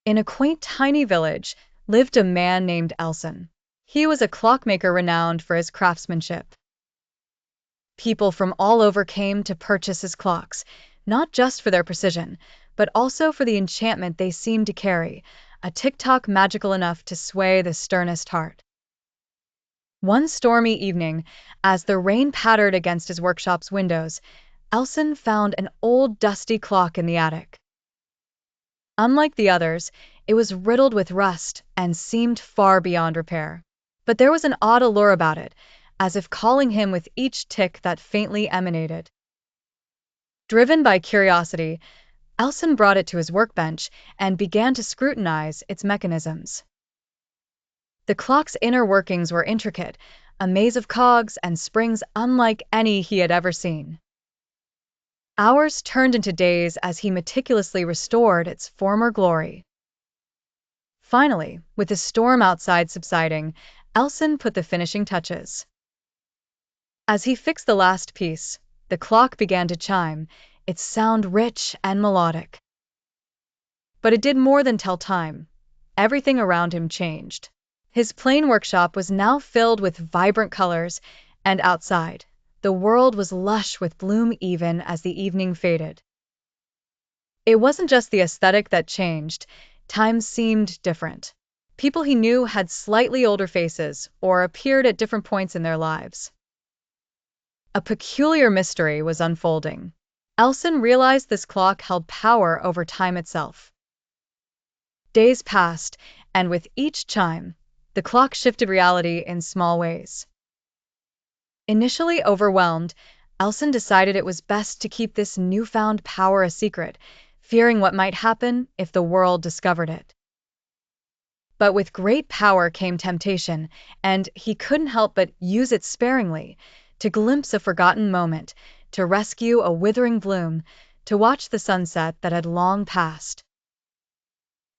In a quaint tiny village lived a man named Elson. He was a clockmaker renowned for his craftsmanship. People from all over came to purchase his clocks, not just for their precision, but also for the enchantment they seemed to carry, a tick-tock magical enough to sway the sternest heart. One stormy evening, as the rain pattered against his workshop's windows, Elson found an old dusty clock in the attic. Unlike the others, it was riddled with rust and seemed far beyond repair. But there was an odd allure about it, as if calling him with each tick that faintly emanated. Driven by curiosity, Elson brought it to his workbench and began to scrutinize its mechanisms. The clock's inner workings were intricate, a maze of cogs and springs unlike any he had ever seen. Hours turned into days as he meticulously restored its former glory. Finally, with the storm outside subsiding, Elson put the finishing touches. As he fixed the last piece, the clock began to chime, its sound rich and melodic. But it did more than tell time. Everything around him changed. His plain workshop was now filled with vibrant colors, and outside, the world was lush with bloom even as the evening faded. It wasn't just the aesthetic that changed, time seemed different. People he knew had slightly older faces or appeared at different points in their lives. A peculiar mystery was unfolding. Elson realized this clock held power over time itself. Days passed, and with each chime, the clock shifted reality in small ways. Initially overwhelmed, Elson decided it was best to keep this newfound power a secret, fearing what might happen if the world discovered it. But with great power came temptation, and he couldn't help but use it sparingly, to glimpse a forgotten moment, to rescue a withering bloom, to watch the sunset that had long passed.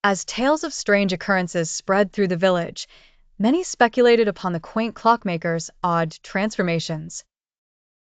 As tales of strange occurrences spread through the village, many speculated upon the quaint clockmaker's odd transformations.